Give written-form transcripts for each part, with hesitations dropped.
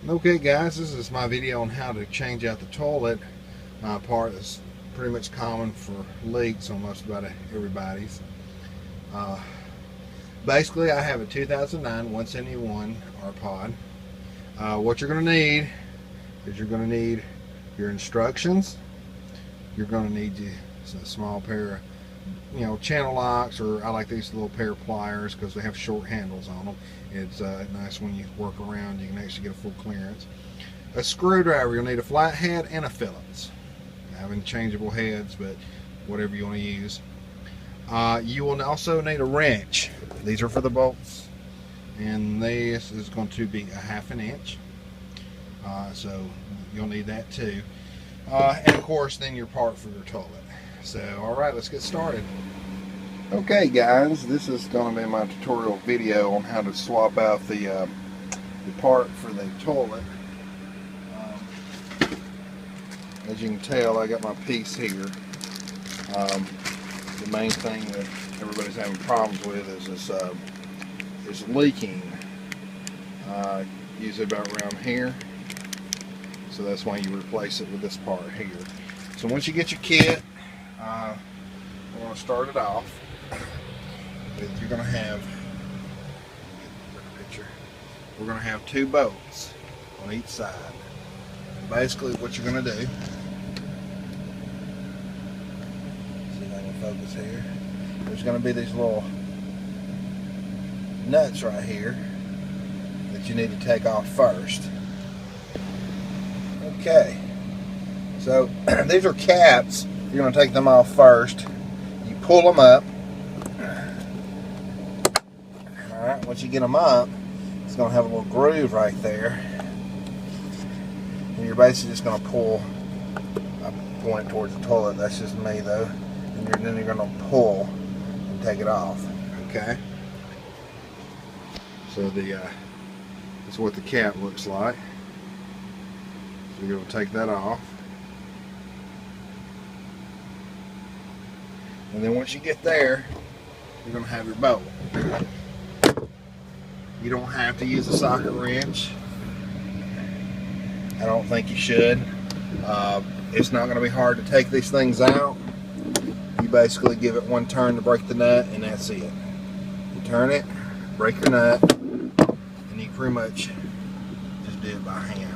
Okay guys, this is my video on how to change out the toilet part that's pretty much common for leaks on most about everybody's. Uh, Basically I have a 2009 171 R-Pod. What you're going to need is you're going to need your instructions. You're going to need a small pair of channel locks, or I like these little pair of pliers because they have short handles on them. It's nice when you work around, you can actually get a full clearance. A screwdriver, you'll need a flathead and a Phillips. I have interchangeable heads, but whatever you want to use. You will also need a wrench. These are for the bolts, and this is going to be a 1/2 inch. So you'll need that too. And of course then your part for your toilet. So alright, let's get started. Okay guys, this is going to be my tutorial video on how to swap out the part for the toilet. As you can tell, I got my piece here. The main thing that everybody's having problems with is leaking. Usually about around here. So that's why you replace it with this part here. So once you get your kit, we're going to start it off with, you're going to have, we're going to have 2 bolts on each side. And basically what you're going to do, see if I can focus here, there's going to be these little nuts right here that you need to take off first. Okay, so these are caps. You're going to take them off first. You pull them up. Alright, once you get them up, it's going to have a little groove right there. And you're basically just going to pull. I point it towards the toilet. That's just me though. And then you're going to pull and take it off. Okay. So that's what the cap looks like. So you're going to take that off. And then once you get there, you're going to have your bolt. You don't have to use a socket wrench. I don't think you should. It's not going to be hard to take these things out. You basically give it one turn to break the nut, and that's it. You turn it, break your nut, and you pretty much just do it by hand.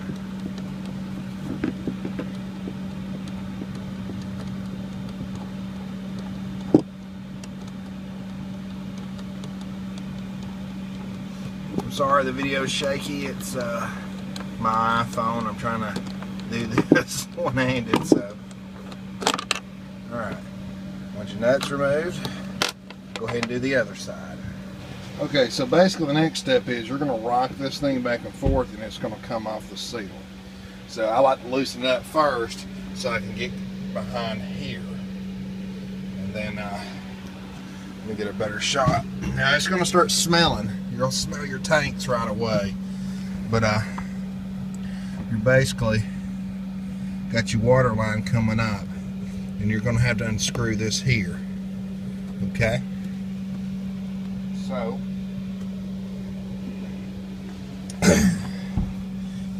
I'm sorry the video's shaky. It's my iPhone. I'm trying to do this one-handed. So, alright. Once your nut's removed, go ahead and do the other side. Okay, so basically the next step is you're going to rock this thing back and forth, and it's going to come off the seal. So I like to loosen it up first so I can get behind here. And then let me get a better shot. Now it's going to start smelling. You're going to smell your tanks right away. But you're basically got your water line coming up, and you're going to have to unscrew this here. Okay? So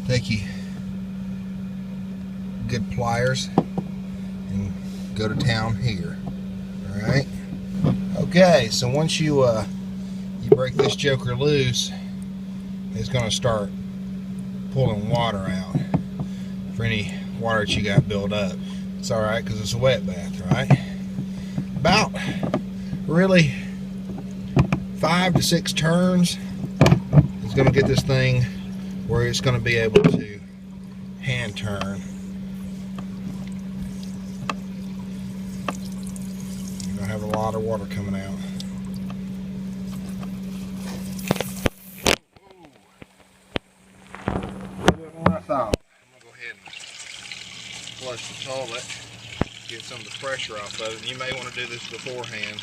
take you good pliers and go to town here. Alright? Okay, so once you break this joker loose, it's going to start pulling water out for any water that you got built up. It's alright because it's a wet bath, right? About really 5 to 6 turns is going to get this thing where it's going to be able to hand turn. You're going to have a lot of water coming out. I thought. I'm going to go ahead and flush the toilet, get some of the pressure off of it. And you may want to do this beforehand.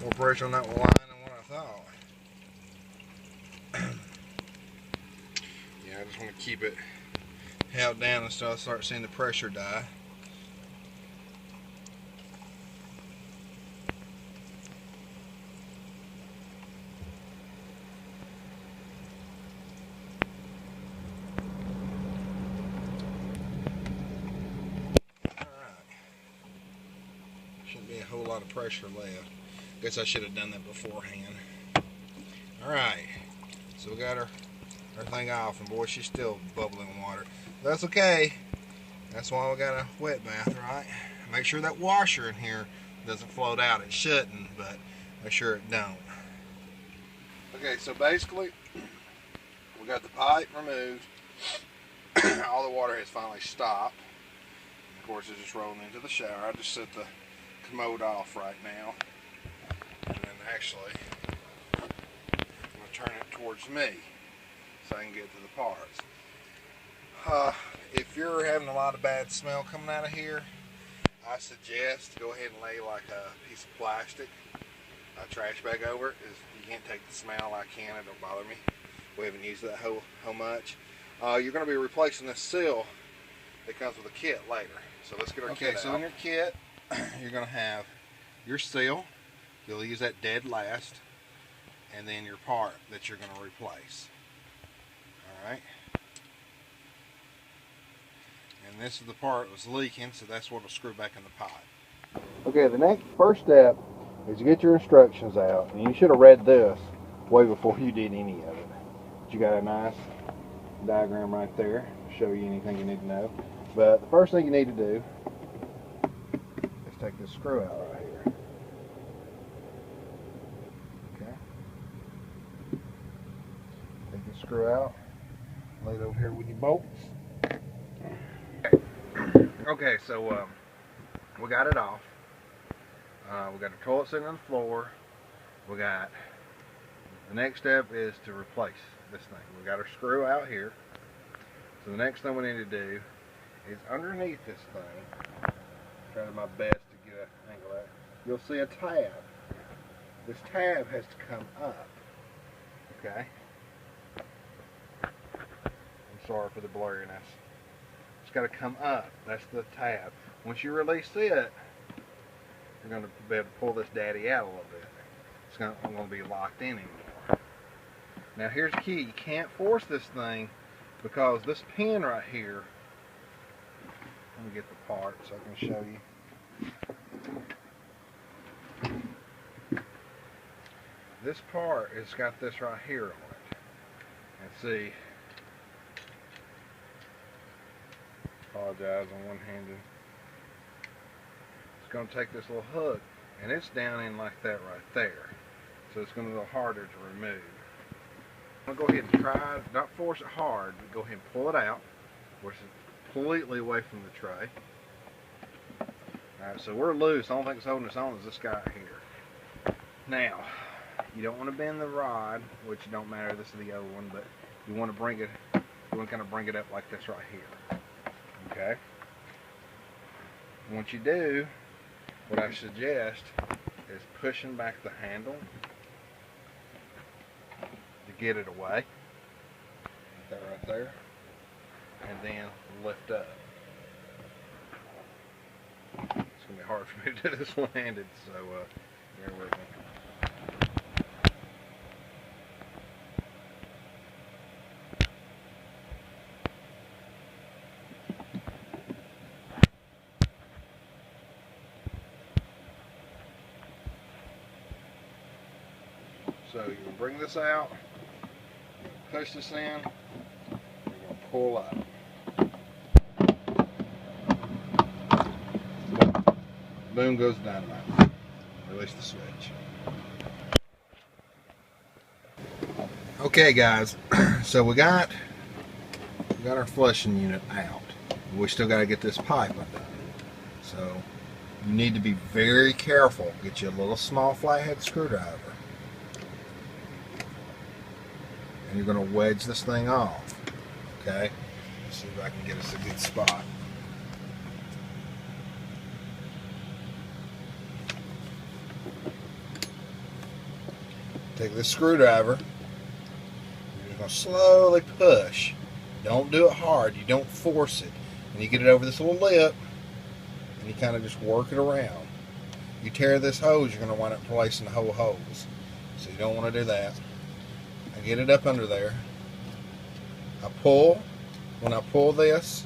More pressure on that line than what I thought. Yeah, I just want to keep it held down until I start seeing the pressure die. lot of pressure left. Guess I should have done that beforehand. Alright, so we got her thing off, and boy, she's still bubbling water. That's okay. That's why we got a wet bath, right? Make sure that washer in here doesn't float out. It shouldn't, but make sure it don't. Okay, so basically, we got the pipe removed. All the water has finally stopped. Of course, it's just rolling into the shower. I just set the commode off right now. And then actually, I'm going to turn it towards me so I can get to the parts. If you're having a lot of bad smell coming out of here, I suggest to go ahead and lay like a piece of plastic, a trash bag over it. You can't take the smell. I can. It don't bother me. We haven't used that how much. You're going to be replacing this seal that comes with a kit later. So let's get our kit out. So in your kit, you're going to have your seal. You'll use that dead last, and then your part that you're going to replace. All right. And this is the part that was leaking, so that's what will screw back in the pipe. Okay, the first step is to get your instructions out, and you should have read this way before you did any of it. But you got a nice diagram right there to show you anything you need to know. But the first thing you need to do is take this screw out right here. Okay. Take this screw out, lay it over here with your bolts. Okay, so we got it off. We got the toilet sitting on the floor. We got, the next step is to replace this thing. We got our screw out here. So the next thing we need to do is underneath this thing, trying my best to get an angle at, you'll see a tab. This tab has to come up. Okay? I'm sorry for the blurriness. It's got to come up. That's the tab. Once you release it, you're going to be able to pull this daddy out a little bit. It's not going to be locked in anymore. Now here's the key. You can't force this thing because this pin right here, let me get the part so I can show you. This part has got this right here on it. And see, apologize on one-handed. It's going to take this little hook, and it's down in like that right there. So it's going to be a little harder to remove. I'm going to go ahead and try, not force it hard, but go ahead and pull it out. Force it completely away from the tray. Alright, so we're loose. The only thing that's holding us on is this guy here. Now, you don't want to bend the rod, which don't matter, this is the old one, but you want to bring it, you want to kind of bring it up like this right here. Okay? Once you do, what I suggest is pushing back the handle to get it away. Like that right there. And then lift up. It's going to be hard for me to do this one-handed, so bear with me. So you're going to bring this out, push this in, you're going to pull up. Boom goes dynamite. Release the switch. Okay guys, so we got our flushing unit out. We still got to get this pipe undone. So you need to be very careful. Get you a little small flathead screwdriver. And you're going to wedge this thing off. Okay? Let's see if I can get us a good spot. Take this screwdriver. You're just going to slowly push. Don't do it hard. You don't force it. And you get it over this little lip. And you kind of just work it around. You tear this hose, you're going to wind up placing the whole hose. So you don't want to do that. I get it up under there. I pull. When I pull this,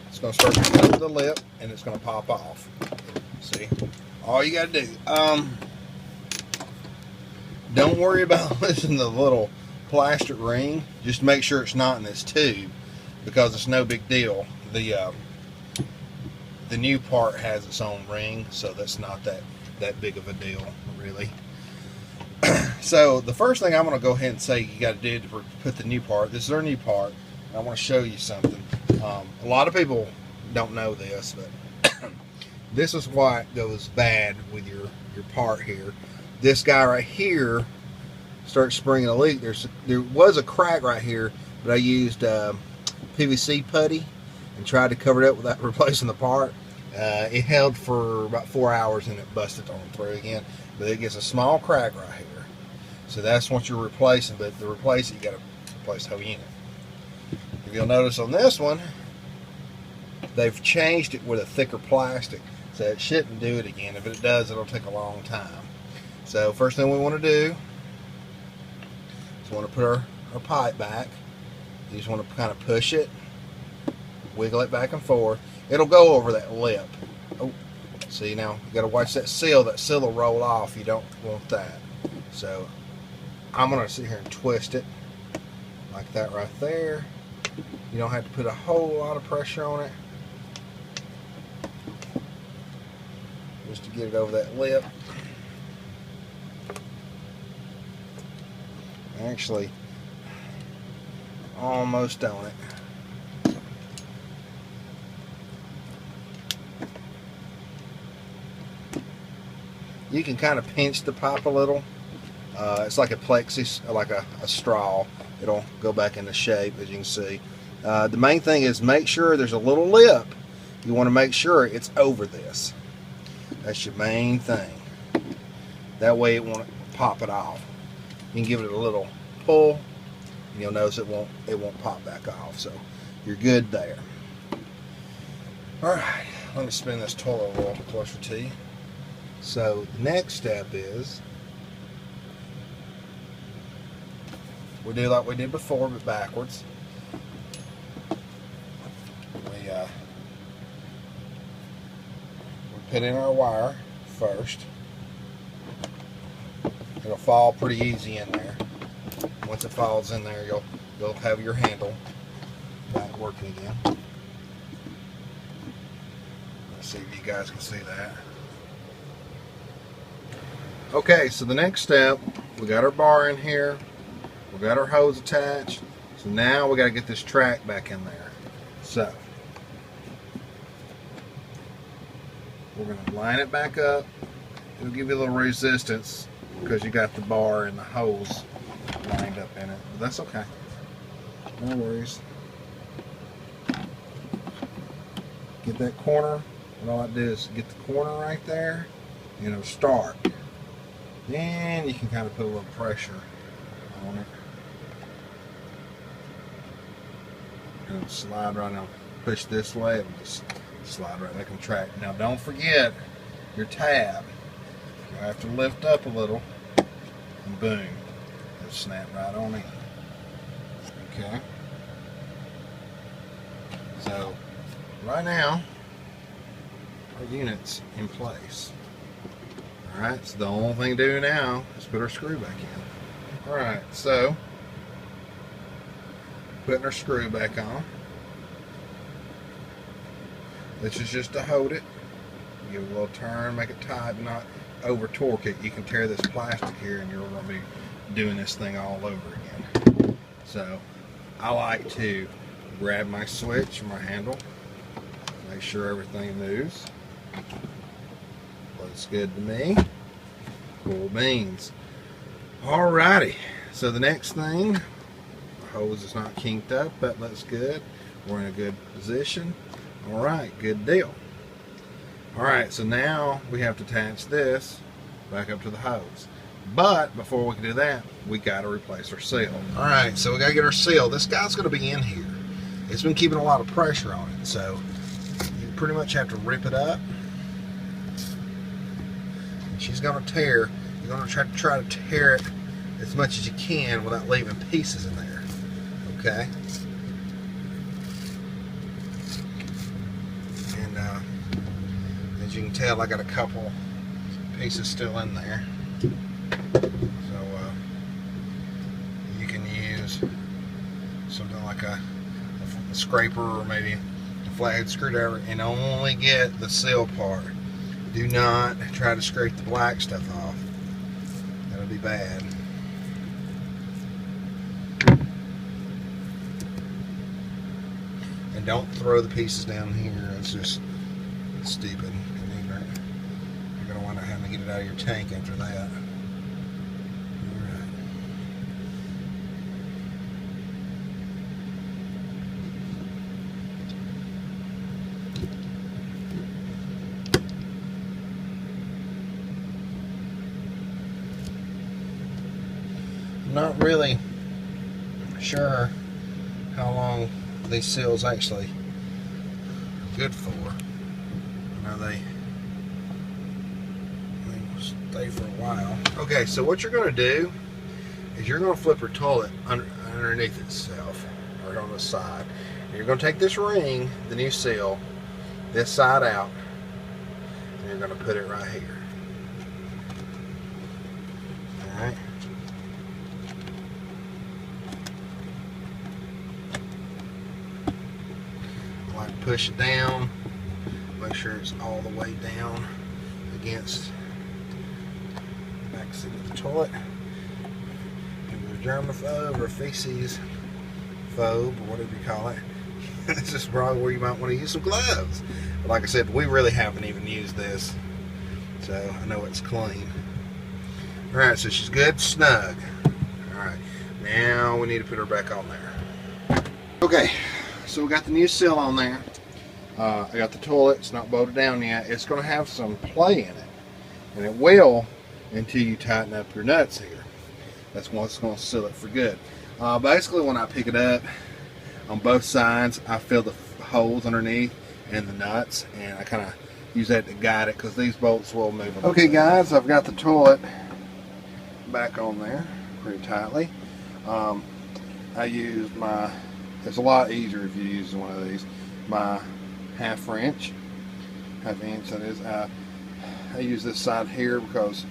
it's going to start to come to the lip and it's going to pop off. See? all you gotta do, don't worry about losing the little plastic ring. Just make sure it's not in this tube, because it's no big deal. The new part has its own ring, so that's not that big of a deal, really. So the first thing I'm going to go ahead and say you got to do to put the new part. This is our new part. And I want to show you something. A lot of people don't know this, but this is why it goes bad with your part here. This guy right here starts springing a leak. There was a crack right here, but I used PVC putty and tried to cover it up without replacing the part. It held for about 4 hours and it busted on through again. But it gets a small crack right here. So that's what you're replacing, but to replace it, you got to replace the whole unit. If you'll notice on this one, they've changed it with a thicker plastic, so it shouldn't do it again. If it does, it'll take a long time. So first thing we want to do is we want to put our pipe back. You just want to kind of push it, wiggle it back and forth. It'll go over that lip. Oh, see, now you got to watch that seal. That seal will roll off. You don't want that. So I'm going to sit here and twist it like that right there. You don't have to put a whole lot of pressure on it, just to get it over that lip. Actually, almost on it. You can kind of pinch the pipe a little. It's like a plexus, like a straw. It'll go back into shape, as you can see. The main thing is make sure there's a little lip. You want to make sure it's over this. That's your main thing. That way it won't pop it off. You can give it a little pull, and you'll notice it won't pop back off. So you're good there. All right, let me spin this toilet a little closer to you. So the next step is we do like we did before, but backwards. We put in our wire first. It'll fall pretty easy in there. Once it falls in there, you'll have your handle back working again. Let's see if you guys can see that. Okay, so the next step, we got our bar in here. We got our hose attached. So now we got to get this track back in there. So we're going to line it back up. It'll give you a little resistance because you got the bar and the hose lined up in it. But that's okay. No worries. Get that corner. And all I do is get the corner right there. And it'll start. Then you can kind of put a little pressure on it. And it'll slide right now. Push this way, it'll just slide right back on track. Now don't forget your tab. You have to lift up a little, and boom, it'll snap right on in. Okay. So right now, our unit's in place. Alright, so the only thing to do now is put our screw back in. Alright, so putting our screw back on. This is just to hold it. Give it a little turn, make it tight, but not over torque it. You can tear this plastic here and you're going to be doing this thing all over again. So I like to grab my switch or my handle, make sure everything moves. Looks good to me. Cool beans. Alrighty, so the next thing, the hose is not kinked up. That looks good. We're in a good position. Alright, good deal. Alright, so now we have to attach this back up to the hose. But before we can do that, we got to replace our seal. Alright, so we got to get our seal. This guy's going to be in here. It's been keeping a lot of pressure on it, so you pretty much have to rip it up. She's going to tear. You're going to try to tear it as much as you can without leaving pieces in there. Okay? And as you can tell, I got a couple pieces still in there. So you can use something like a scraper or maybe a flathead screwdriver and only get the seal part. Do not try to scrape the black stuff off. That'll be bad. And don't throw the pieces down here. It's just stupid and ignorant. You're going to want to have to get it out of your tank after that. I'm not really sure how long these seals actually are good for. I know they will stay for a while. Okay, so what you're going to do is you're going to flip your toilet underneath itself or on the side. And you're going to take this ring, the new seal, this side out, and you're going to put it right here. Alright. Push it down, make sure it's all the way down against the back seat of the toilet. Either germaphobe or feces phobe, or whatever you call it. This is probably where you might want to use some gloves. But like I said, we really haven't even used this, so I know it's clean. Alright, so she's good, snug. Alright, now we need to put her back on there. Okay, so we got the new seal on there. I got the toilet, it's not bolted down yet. It's going to have some play in it, and it will until you tighten up your nuts here. That's what's going to seal it for good. Basically, when I pick it up on both sides, I fill the holes underneath and the nuts, and I kind of use that to guide it because these bolts will move. Okay guys, I've got the toilet back on there pretty tightly. I use my, it's a lot easier if you use one of these, my half inch that is. I use this side here because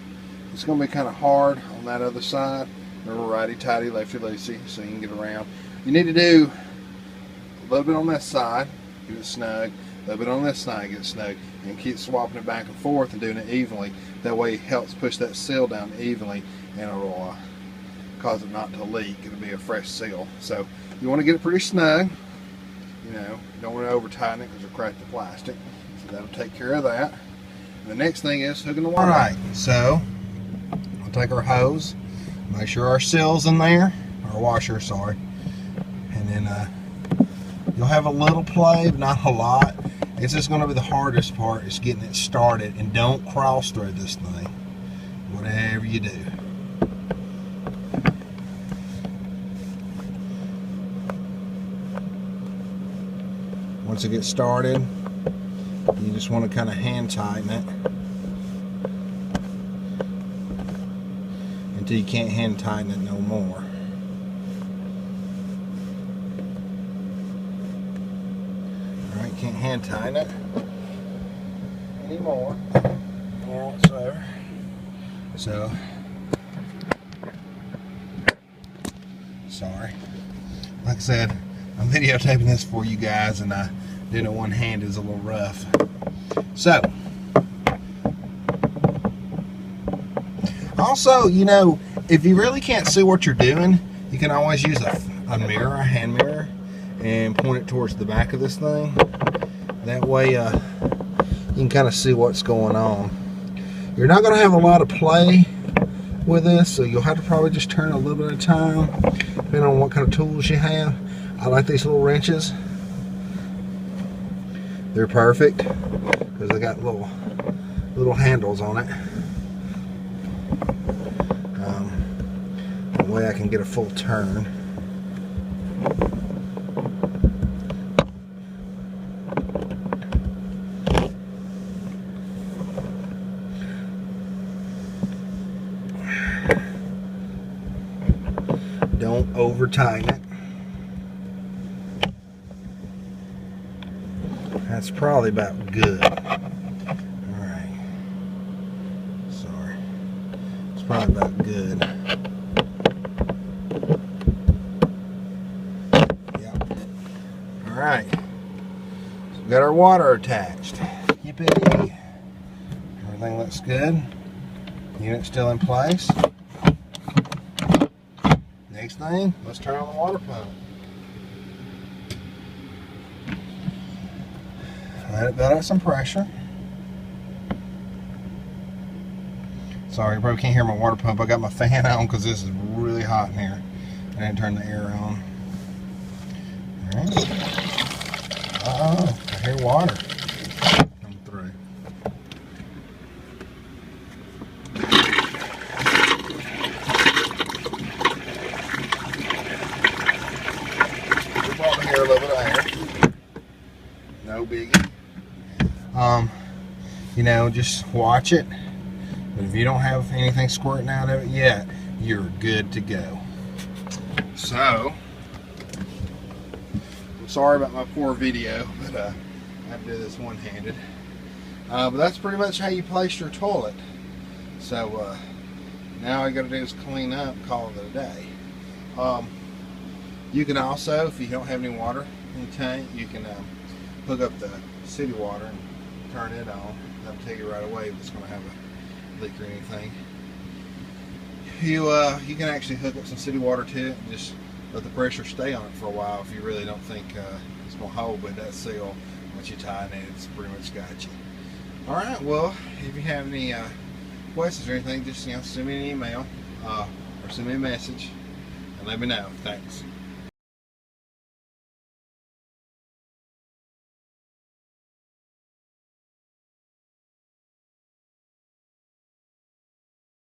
it's going to be kind of hard on that other side. Remember, righty tighty, lefty loosey, so you can get around. You need to do a little bit on this side, get it snug, a little bit on this side, get it snug, and keep swapping it back and forth and doing it evenly. That way it helps push that seal down evenly, and it'll cause it not to leak. It'll be a fresh seal. So you want to get it pretty snug. You know, you don't want to over tighten it because it'll crack the plastic. So that'll take care of that. And the next thing is hooking the water. Alright, so I'll take our hose, make sure our seal's in there, our washer, sorry. And then you'll have a little play, but not a lot. It's just going to be the hardest part, is getting it started. And don't cross thread this thing, whatever you do. Once it gets started, you just want to kind of hand tighten it until you can't hand tighten it no more. Alright, can't hand tighten it anymore whatsoever. So, sorry. Like I said, I'm videotaping this for you guys, and doing it one hand is a little rough. So, also, you know, if you really can't see what you're doing, you can always use a mirror, a hand mirror, and point it towards the back of this thing. That way, you can kind of see what's going on. You're not going to have a lot of play with this, so you'll have to probably just turn a little bit at a time, depending on what kind of tools you have. I like these little wrenches. They're perfect because they got little handles on it. That way I can get a full turn. Don't over tighten it. That's probably about good. Alright. So probably about good. Yep. Alright. So we got our water attached. Yippee. Everything looks good. Unit's still in place. Next thing, let's turn on the water pump. Let it build up some pressure. Sorry, you probably can't hear my water pump. I got my fan on because this is really hot in here. I didn't turn the air on. Alright. Uh-oh, I hear water coming through. We're probably hear a little bit of air. No biggie. You know, just watch it. But if you don't have anything squirting out of it yet, you're good to go. So, I'm sorry about my poor video, but I have to do this one-handed. But that's pretty much how you place your toilet. So, now all you got to do is clean up, call it a day. You can also, if you don't have any water in the tank, you can hook up the city water and turn it on. That'll tell you right away if it's going to have a leak or anything. You can actually hook up some city water to it and just let the pressure stay on it for a while if you really don't think it's going to hold. But that seal, once you tighten it, it's pretty much got you. Alright, well, if you have any questions or anything, just send me an email or send me a message and let me know. Thanks.